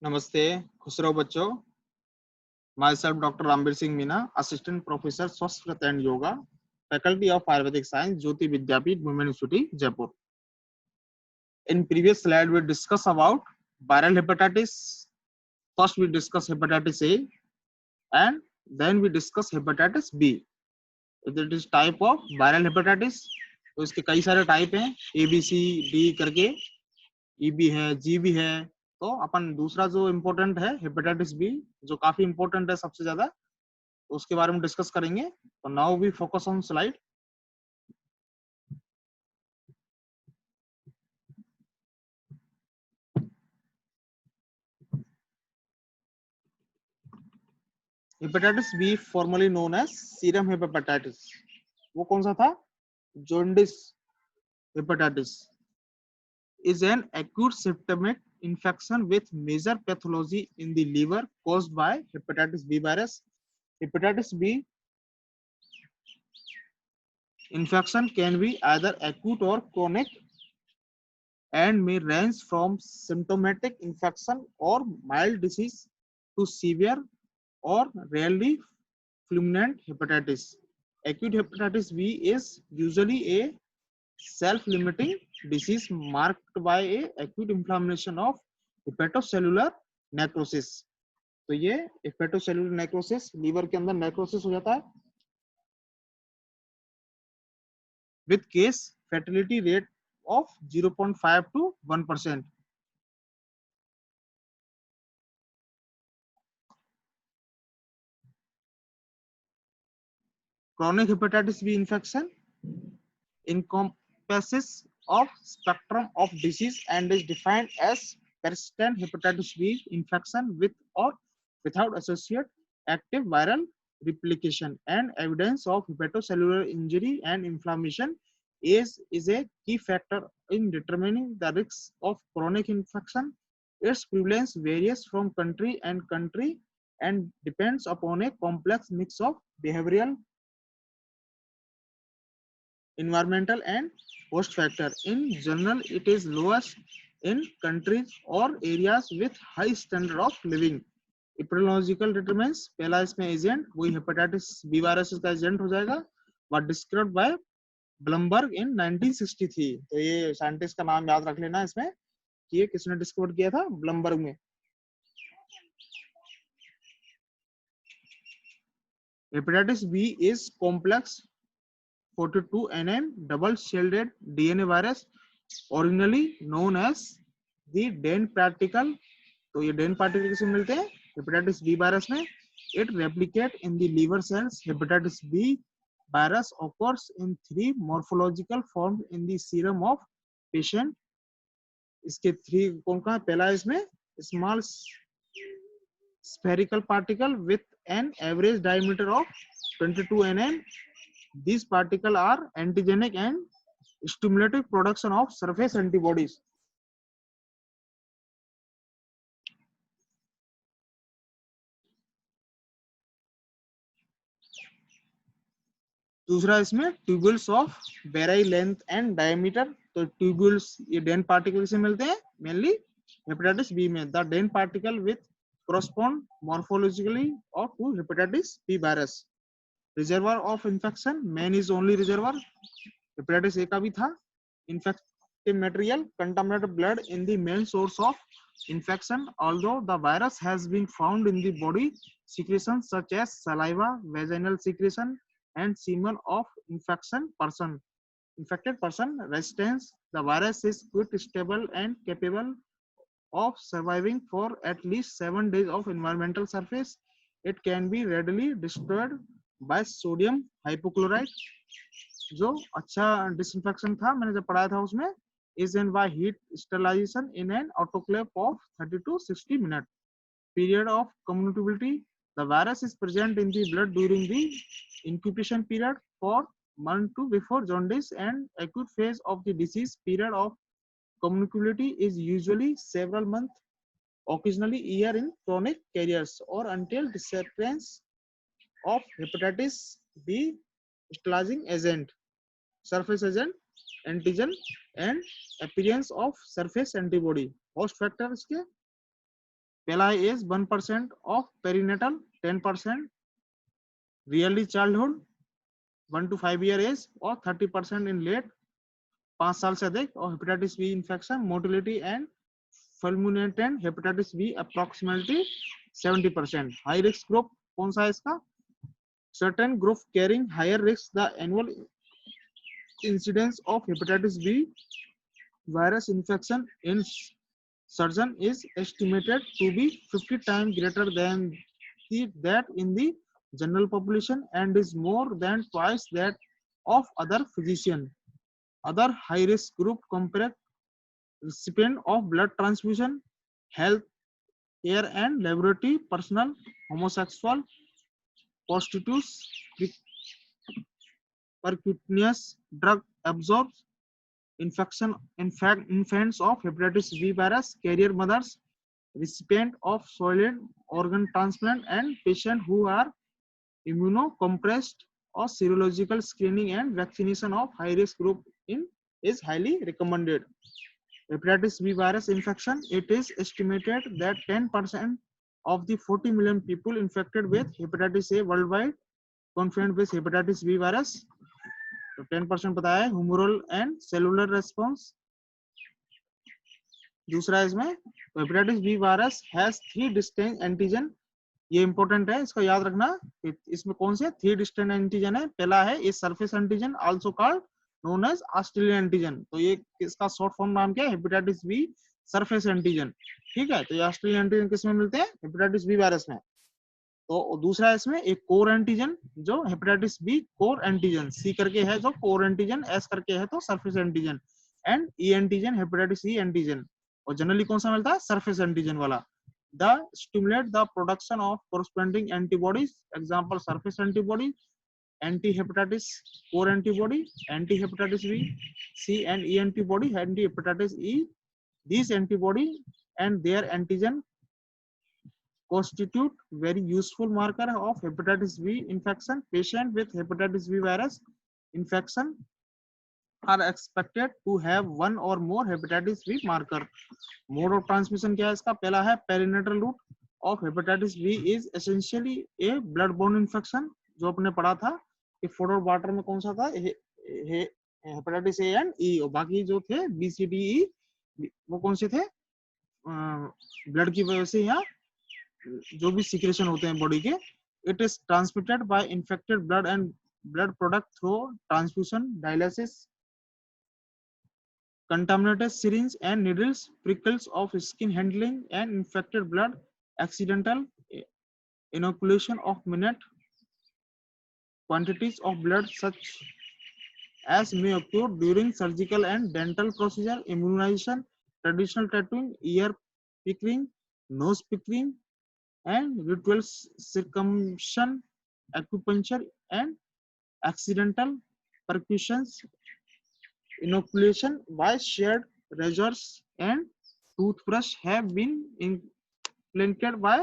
नमस्ते, खुश रहो बच्चों। Myself doctor Rambir Singh Meena, assistant professor Sanskrit and yoga, faculty of Ayurvedic science, Jyoti Vidyapeeth, women university, Jaipur. In previous slide, we discuss about viral hepatitis. First, we discuss hepatitis A, and then we discuss hepatitis B. It is type of viral hepatitis. तो इसके कई सारे type हैं, A, B, C, D करके, E भी है, G भी है। तो अपन दूसरा जो इम्पोर्टेंट है हेपेटाइटिस बी, जो काफी इम्पोर्टेंट है सबसे ज्यादा, तो उसके बारे में डिस्कस करेंगे। तो now we focus on slide. Hepatitis B formally known as serum hepatitis, वो कौन सा था? Jaundice hepatitis is an acute systemic infection with major pathology in the liver caused by hepatitis B virus. Hepatitis B infection can be either acute or chronic and may range from symptomatic infection or mild disease to severe or rarely fulminant hepatitis. Acute hepatitis B is usually a self-limiting disease marked by a acute inflammation of hepatocellular necrosis. तो ये hepatocellular necrosis, liver के अंदर necrosis हो जाता है with case fatality rate of 0.5 to 1%. Chronic hepatitis B infection encompasses of spectrum of disease and is defined as persistent hepatitis B infection with or without associated active viral replication and evidence of hepatocellular injury and inflammation. Age is a key factor in determining the risks of chronic infection. Its prevalence varies from country and depends upon a complex mix of behavioral, environmental and host factor. In general, it is lowest in countries or areas with high standard of living. Epidemiological determinants, पहला इसमें agent वही hepatitis B virus का agent हो जाएगा, what described by Blumberg in 1963. तो ये scientist का नाम याद रख लेना इसमें कि ये किसने डिस्कवर किया था, ब्लमबर्ग में। Hepatitis B is complex 42 nm double-shielded DNA virus, originally known as the Den particle. तो ये डेन पार्टिकल किसे मिलते हैं? हेपेटाइटिस बी वायरस में। It replicate in the liver cells. Hepatitis B virus occurs in 3 morphological forms in the serum of patient. इसके 3 कौन का? पहला इसमें small spherical particle with an average diameter of 22 nm. These particles are antigenic and stimulate production of surface antibodies. दूसरा इसमें tubules of very length and diameter. तो tubules ये Dane particle से मिलते हैं मेनली हेपेटाइटिस बी में। The Dane particle with correspond morphologically or to hepatitis B virus. Reservoir of infection, main is only reservoir. Hepatitis A का भी था। infective material contaminated blood in the main source of infection, although the virus has been found in the body secretions such as saliva, vaginal secretion and semen of infected person. Resistance, the virus is quite stable and capable of surviving for at least 7 days of environmental surface. It can be readily destroyed by sodium hypochlorite. जो अच्छा disinfection था मैंने जब पढ़ाया था उसमें, is and by heat sterilization in an autoclave of 30 to 60 minutes. Period of communicability, the virus is present in the blood during the incubation period for month to before jaundice and acute phase of the disease. Period of communicability is usually several months, occasionally year in chronic carriers or until disappearance of hepatitis B sterilizing agent, surface agent, antigen and appearance of surface antibody. Host factor इसके पहला है age 1% of perinatal, 10% really childhood 1 to 5 year age और 30% in late 5 साल से अधिक। और hepatitis B infection motility and fulminant hepatitis B approximately 70%। High risk group कौन सा है इसका? Certain group carrying higher risk, the annual incidence of hepatitis B virus infection in surgeon is estimated to be 50 times greater than that in the general population and is more than twice that of other physician. Other high risk group compare recipient of blood transfusion, health care and laboratory personnel, homosexual, prostitutes, percutaneous drug absorbs, infants of hepatitis B virus, carrier mothers, recipient of solid organ transplant, and patients who are immunocompressed or serological screening and vaccination of high risk group in is highly recommended. Hepatitis B virus infection, it is estimated that 10% of the 40 million people infected with hepatitis A worldwide confirmed with hepatitis B virus. तो 10% बताया है humoral and cellular response. दूसरा इसमें hepatitis B virus has 3 distinct antigen, ये important है, इसको याद रखना। इसमें कौन से 3 डिस्टिंक्ट एंटीजन है? पहला है इस surface antigen also called known as Australian antigen, तो ये इसका शॉर्ट फॉर्म नाम क्या है? Hepatitis B surface antigen. ठीक है, तो ये ऑस्ट्रेलियन एंटीजन किसमें मिलते हैं? हेपेटाइटिस बी वायरस में। तो दूसरा इसमें एक कोर एंटीजन जो hepatitis B core antigen, C करके है जो कोर एंटीजन, एस करके है तो surface antigen, and E antigen hepatitis E antigen. और जनरली कौन सा मिलता है? सरफेस एंटीजन वाला। The stimulate the production of corresponding antibodies, example surface antibody, anti hepatitis core antibody, anti hepatitis B, C and E antibody, anti hepatitis E. These antibody and their antigen constitute very useful marker of hepatitis B infection. Patient with hepatitis B virus infection are expected to have one or more hepatitis B marker. Mode of transmission क्या है इसका? पहला है perinatal route of hepatitis B is essentially a blood borne infection, जो आपने पढ़ा था कि फूड और वाटर में कौन सा था? हेपेटाइटिस ए एंड ई, और बाकी जो थे बी सी डी ई वो कौन से थे? ब्लड की वजह से या जो भी सिक्रेशन होते हैं बॉडी के। It is transmitted by infected blood and blood product through transfusion, dialysis, contaminated syringe and needles, prickles of skin handling and infected blood, accidental inoculation of minute quantities of blood such as may occur during surgical and dental procedure, immunization, traditional tattooing, ear pickling, nose pickling, and ritual circumcision, acupuncture, and accidental percussions, inoculation by shared razors and toothbrush have been implanted by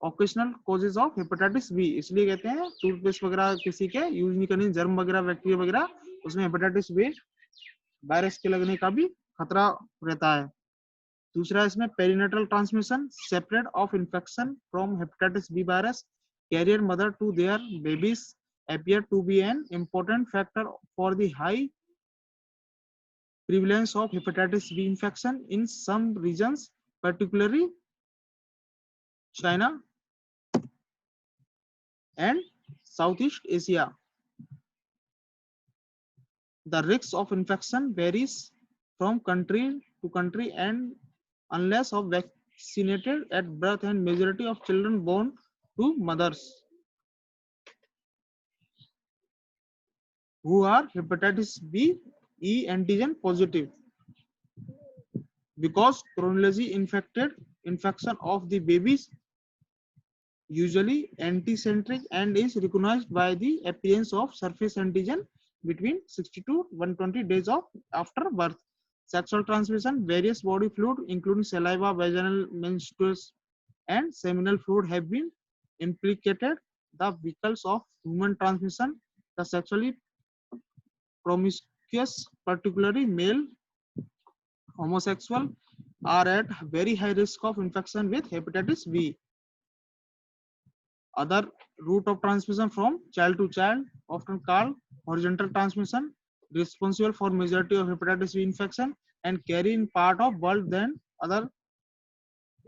occasional causes of hepatitis B। इसलिए कहते हैं toothpaste वगैरह किसी के use नहीं करनी, germ वगैरह bacteria वगैरह उसमें हेपेटाइटिस बी वायरस के लगने का भी खतरा रहता है। दूसरा इसमें perinatal transmission, separate of infection from hepatitis B virus carrier mother to their babies appear to be an important factor for the high prevalence of hepatitis B infection in some regions, particularly China and Southeast Asia. The risk of infection varies from country to country and unless of vaccinated at birth and majority of children born to mothers who are hepatitis B E antigen positive. Because chronology infection of the babies usually anticentric and is recognized by the appearance of surface antigen between 60 to 120 days of after birth. Sexual transmission, various body fluid including saliva, vaginal, menstruous and seminal fluid have been implicated. The vehicles of human transmission, the sexually promiscuous, particularly male, homosexual, are at very high risk of infection with hepatitis B. Other route of transmission from child to child, often called horizontal transmission, responsible for majority of hepatitis B infection and carry in part of world than other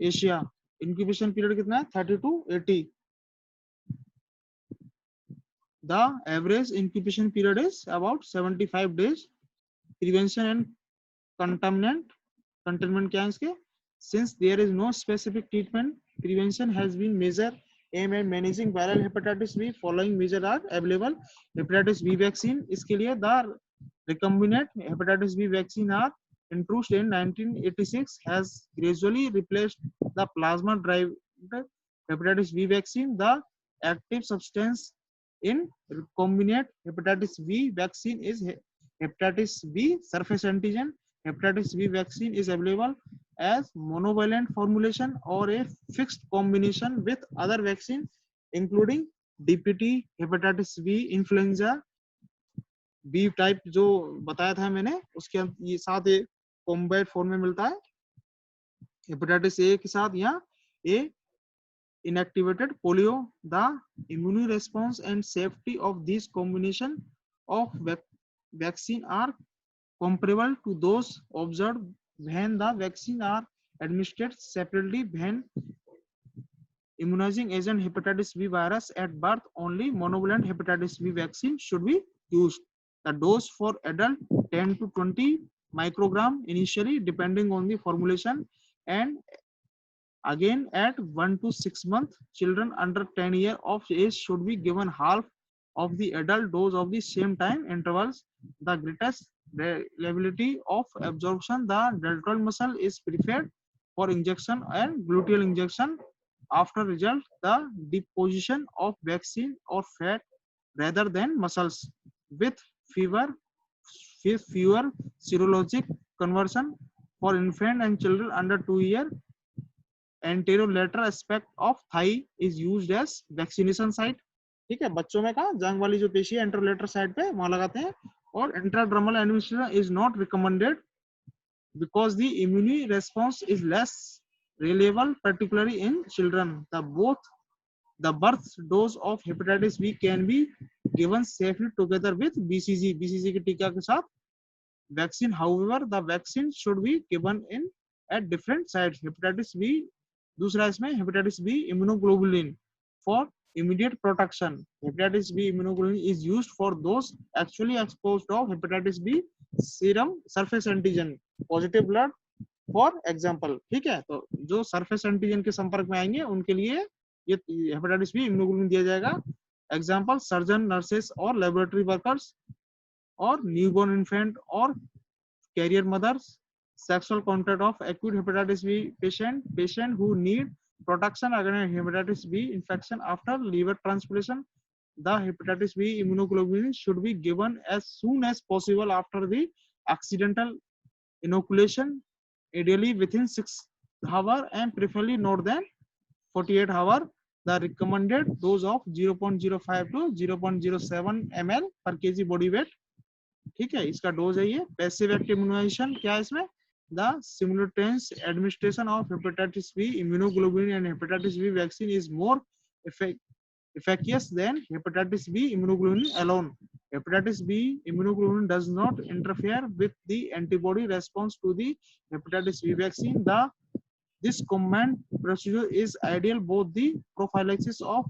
Asia. Incubation period कितना है 30 to 80. The average incubation period is about 75 days. Prevention and containment क्या है इसके? Since there is no specific treatment, prevention has been major aim at managing viral hepatitis B. Following measures are available. Hepatitis B vaccine, इसके लिए the recombinant hepatitis B vaccine are introduced in 1986, has gradually replaced the plasma-derived hepatitis B vaccine. The active substance in recombinant hepatitis B vaccine is hepatitis B surface antigen. Hepatitis B vaccine is available as monovalent formulation or a fixed combination with other vaccine, including DPT, hepatitis B, influenza B type जो बताया था मैंने, उसके ये साथ ये combat form में मिलता है हेपेटाइटिस ए के साथ या ए inactivated polio. The immune response and safety of these combination of vaccine are comparable to those observed when the vaccine are administered separately. When immunizing agent hepatitis B virus at birth, only monovalent hepatitis B vaccine should be used. The dose for adult 10 to 20 microgram initially, depending on the formulation, and again at 1 to 6 months. Children under 10 years of age should be given half of the adult dose of the same time intervals. The greatest reliability of absorption, the deltoid muscle is preferred for injection and gluteal injection. After result, the deposition of vaccine or fat rather than muscles with fewer serologic conversion for infant and children under 2 years. Anterolateral aspect of thigh is used as vaccination site. ठीक है, बच्चों में कहा जंग वाली जो पेशी है एंटेरोलेटरल साइड पे वहां लगाते हैं. और intradermal administration is not recommended because the immune response is less reliable, particularly in children. The birth dose of hepatitis B can be given safely together with BCG के टीका के साथ vaccine. However, the vaccine should be given in at different sites. Hepatitis B, दूसरा इसमें hepatitis B immunoglobulin for immediate protection. Hepatitis B immunoglobulin is used for those actually exposed of hepatitis B serum surface antigen positive blood for example. ठीक है, तो जो surface antigen के संपर्क में आएंगे उनके लिए ये hepatitis B immunoglobulin दिया जाएगा. Example, surgeon, nurses और laboratory workers or newborn infant or carrier mothers. Sexual contact of acute hepatitis B patient who need protection against hepatitis B infection after liver transplantation. The hepatitis B immunoglobulin should be given as soon as possible after the accidental inoculation, ideally within 6 hours and preferably not than 48 hours. The recommended dose of 0.05 to 0.07 ml per kg body weight. ठीक है, इसका dose है ये. Passive active immunisation क्या है इसमें? The simultaneous administration of hepatitis B immunoglobulin and hepatitis B vaccine is more efficacious than hepatitis B immunoglobulin alone. Hepatitis B immunoglobulin does not interfere with the antibody response to the hepatitis B vaccine. This combined procedure is ideal both the prophylaxis of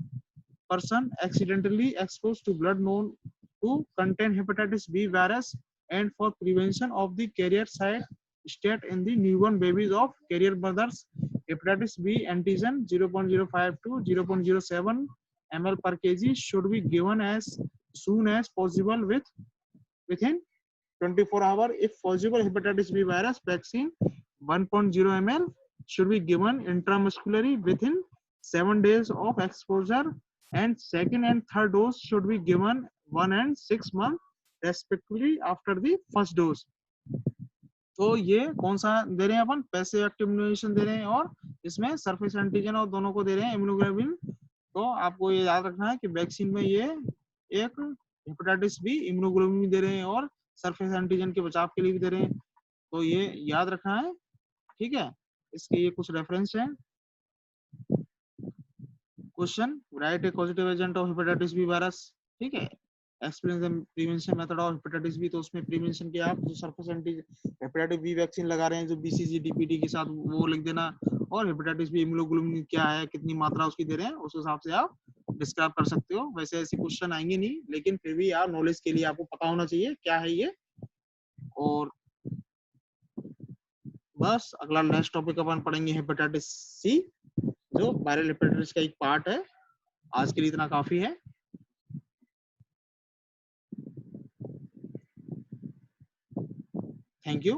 person accidentally exposed to blood known to contain hepatitis B virus and for prevention of the carrier state in the newborn babies of carrier mothers. Hepatitis B antigen 0.05 to 0.07 ml per kg should be given as soon as possible within 24 hours. If possible, hepatitis B virus vaccine 1.0 ml should be given intramuscularly within 7 days of exposure, and second and third dose should be given 1 and 6 months respectively after the first dose. तो ये कौन सा दे रहे हैं अपन? Passive active immunisation दे रहे हैं और इसमें सरफेस एंटीजन और दोनों को दे रहे हैं इम्यूनोग्लोबुलिन. तो आपको ये याद रखना है कि वैक्सीन में ये एक हेपेटाइटिस बी इम्यूनोग्लोबुलिन दे रहे हैं और सरफेस एंटीजन के बचाव के लिए भी दे रहे हैं. तो ये याद रखना है. ठीक है, इसके ये कुछ रेफरेंस हैं। Question, write a positive agent of hepatitis B virus. ठीक है, explain the prevention method of hepatitis B, तो उसमें प्रिवेंशन के आप जो surface anti hepatitis B vaccine लगा रहे हैं जो बीसीजी डीपीटी के साथ, वो लिख देना। और हेपेटाइटिस बी इम्यूनोग्लोबुलिन क्या है, कितनी मात्रा उसकी दे रहे हैं, उस हिसाब से आप डिस्क्राइब कर सकते हो। वैसे ऐसे क्वेश्चन आएंगे नहीं, लेकिन फिर भी आप नॉलेज के लिए आपको पता होना चाहिए क्या है ये। और बस अगला नेक्स्ट टॉपिक अपन पढ़ेंगे हेपेटाइटिस सी, जो वायरल हेपेटाइटिस का एक पार्ट है। आज के लिए इतना काफी है। Thank you.